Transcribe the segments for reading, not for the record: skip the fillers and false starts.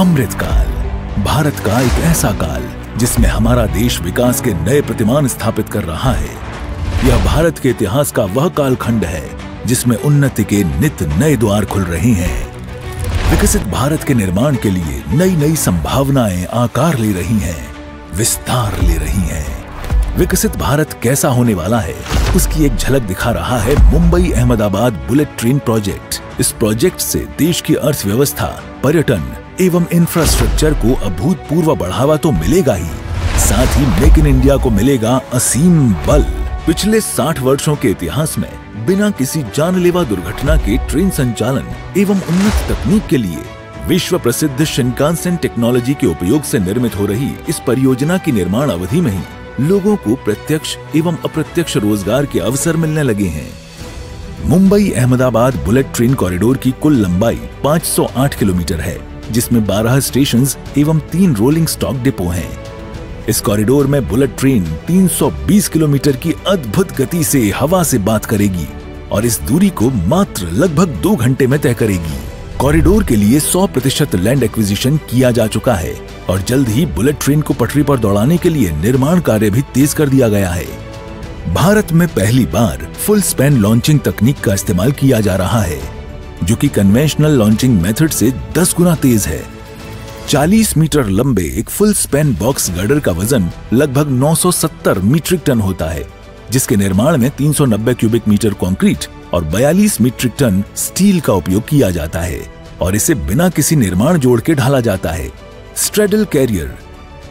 अमृतकाल, भारत का एक ऐसा काल जिसमें हमारा देश विकास के नए प्रतिमान स्थापित कर रहा है। यह भारत के इतिहास का वह कालखंड है जिसमें उन्नति के नित नए द्वार खुल रहे हैं। विकसित भारत के निर्माण के लिए नई नई संभावनाएं आकार ले रही हैं, विस्तार ले रही हैं। विकसित भारत कैसा होने वाला है उसकी एक झलक दिखा रहा है Mumbai Ahmedabad bullet train project. इस प्रोजेक्ट से देश की अर्थव्यवस्था, पर्यटन एवं इंफ्रास्ट्रक्चर को अभूतपूर्व बढ़ावा तो मिलेगा ही, साथ ही मेक इन इंडिया को मिलेगा असीम बल। पिछले 60 वर्षों के इतिहास में बिना किसी जानलेवा दुर्घटना के ट्रेन संचालन एवं उन्नत तकनीक के लिए विश्व प्रसिद्ध शिनकानसेन टेक्नोलॉजी के उपयोग से निर्मित हो रही इस परियोजना की निर्माण अवधि में ही लोगों को प्रत्यक्ष एवं अप्रत्यक्ष रोजगार के अवसर मिलने लगे हैं। Mumbai Ahmedabad bullet train corridor की कुल लंबाई 508 किलोमीटर है, जिसमें 12 स्टेशंस एवं 3 रोलिंग स्टॉक डिपो हैं। इस कॉरिडोर में बुलेट ट्रेन 320 किलोमीटर की अद्भुत गति से हवा से बात करेगी और इस दूरी को मात्र लगभग 2 घंटे में तय करेगी। कॉरिडोर के लिए 100% लैंड एक्विजिशन किया जा चुका है और जल्द ही बुलेट ट्रेन को पटरी पर दौड़ाने के लिए निर्माण कार्य भी तेज कर दिया गया है। भारत में पहली बार फुल स्पैन लॉन्चिंग तकनीक का इस्तेमाल किया जा रहा है, जो कि कन्वेंशनल लॉन्चिंग मेथड से 10 गुना तेज है। 40 मीटर लंबे एक फुल स्पैन बॉक्स गर्डर का वजन लगभग 970 मीट्रिक टन होता है, जिसके निर्माण में 390 क्यूबिक मीटर कंक्रीट और 42 मीट्रिक टन स्टील का उपयोग किया जाता है और इसे बिना किसी निर्माण जोड़ के ढाला जाता है। Straddle carrier,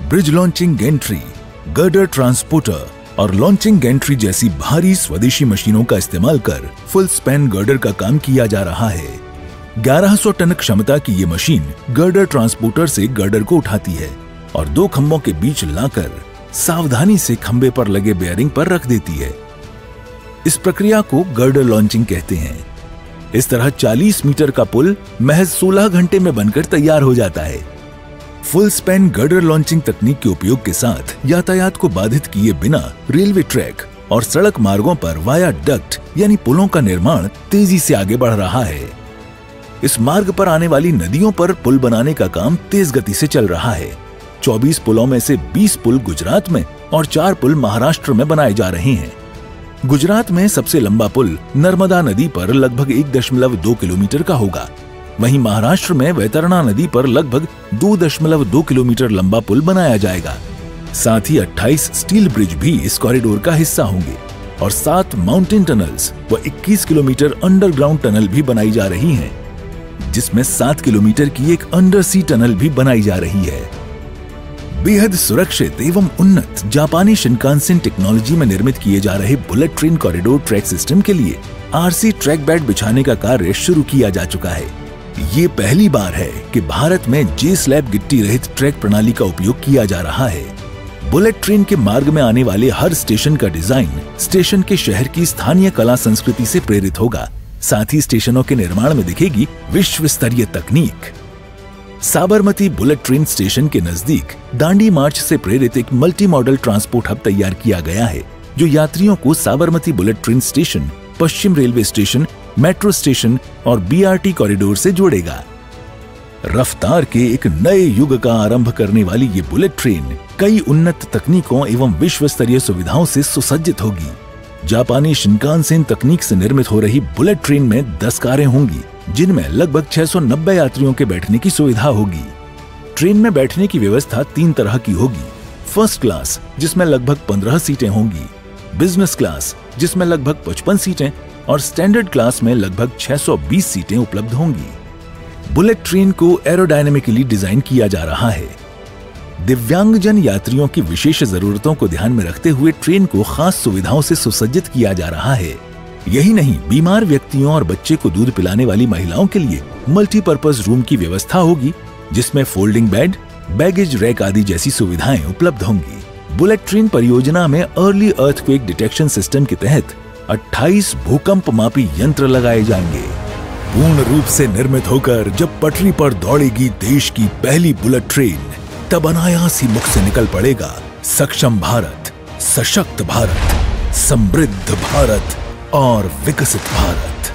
bridge launching gantry, girder transporter और लॉन्चिंग गैंट्री जैसी भारी स्वदेशी मशीनों का इस्तेमाल कर फुल स्पैन गर्डर का काम किया जा रहा है। 1100 टन क्षमता की ये मशीन गर्डर ट्रांसपोर्टर से गर्डर को उठाती है और 2 खंभों के बीच लाकर सावधानी से खंभे पर लगे बेयरिंग पर रख देती है। इस प्रक्रिया को गर्डर लॉन्चिंग कहते हैं। इस तरह 40 मीटर का पुल महज 16 घंटे में बनकर तैयार हो जाता है। फुल स्पैन गर्डर लॉन्चिंग तकनीक के उपयोग के साथ यातायात को बाधित किए बिना रेलवे ट्रैक और सड़क मार्गों पर वाया डक्ट यानी पुलों का निर्माण तेजी से आगे बढ़ रहा है। इस मार्ग पर आने वाली नदियों पर पुल बनाने का काम तेज गति से चल रहा है। 24 पुलों में से 20 पुल गुजरात में और 4 पुल महाराष्ट्र में बनाए जा रहे हैं। गुजरात में सबसे लंबा पुल नर्मदा नदी पर लगभग 1.2 किलोमीटर का होगा। वहीं महाराष्ट्र में वैतरणा नदी पर लगभग 2.2 किलोमीटर लंबा पुल बनाया जाएगा। साथ ही 28 स्टील ब्रिज भी इस कॉरिडोर का हिस्सा होंगे और 7 माउंटेन टनल्स व 21 किलोमीटर अंडरग्राउंड टनल भी बनाई जा रही हैं, जिसमें 7 किलोमीटर की एक अंडर सी टनल भी बनाई जा रही है। बेहद सुरक्षित एवं उन्नत जापानी शिनकानसेन टेक्नोलॉजी में निर्मित किए जा रहे bullet train corridor track system के लिए आरसी ट्रैक बेड बिछाने का कार्य शुरू किया जा चुका है। ये पहली बार है कि भारत में जे स्लैब गिट्टी रहित ट्रैक प्रणाली का उपयोग किया जा रहा है। बुलेट ट्रेन के मार्ग में आने वाले हर स्टेशन का डिजाइन स्टेशन के शहर की स्थानीय कला संस्कृति से प्रेरित होगा। साथ ही स्टेशनों के निर्माण में दिखेगी विश्व स्तरीय तकनीक। साबरमती बुलेट ट्रेन स्टेशन के नजदीक दांडी मार्च से प्रेरित एक मल्टी मॉडल ट्रांसपोर्ट हब तैयार किया गया है, जो यात्रियों को साबरमती बुलेट ट्रेन स्टेशन, पश्चिम रेलवे स्टेशन, मेट्रो स्टेशन और बीआरटी कॉरिडोर से जोड़ेगा। रफ्तार के एक नए युग का आरंभ करने वाली ये बुलेट ट्रेन कई उन्नत तकनीकों एवं विश्व स्तरीय सुविधाओं से सुसज्जित होगी। जापानी शिनकानसेन तकनीक से निर्मित हो रही बुलेट ट्रेन में 10 कारें होंगी, जिनमें लगभग 690 यात्रियों के बैठने की सुविधा होगी। ट्रेन में बैठने की व्यवस्था 3 तरह की होगी। फर्स्ट क्लास, जिसमें लगभग 15 सीटें होंगी, बिजनेस क्लास, जिसमें लगभग 55 सीटें और स्टैंडर्ड क्लास में लगभग 620 सीटें उपलब्ध होंगी। बुलेट ट्रेन को एरोडायनेमिकली डिजाइन किया जा रहा है। दिव्यांगजन यात्रियों की विशेष जरूरतों को ध्यान में रखते हुए ट्रेन को खास सुविधाओं से सुसज्जित किया जा रहा है। यही नहीं, बीमार व्यक्तियों और बच्चे को दूध पिलाने वाली महिलाओं के लिए मल्टीपर्पज रूम की व्यवस्था होगी, जिसमें फोल्डिंग बेड, बैगेज रैक आदि जैसी सुविधाएं उपलब्ध होंगी। बुलेट ट्रेन परियोजना में अर्ली अर्थक्वेक डिटेक्शन सिस्टम के तहत 28 भूकंप मापी यंत्र लगाए जाएंगे। पूर्ण रूप से निर्मित होकर जब पटरी पर दौड़ेगी देश की पहली बुलेट ट्रेन, तब अनायास ही मुख से निकल पड़ेगा सक्षम भारत, सशक्त भारत, समृद्ध भारत और विकसित भारत।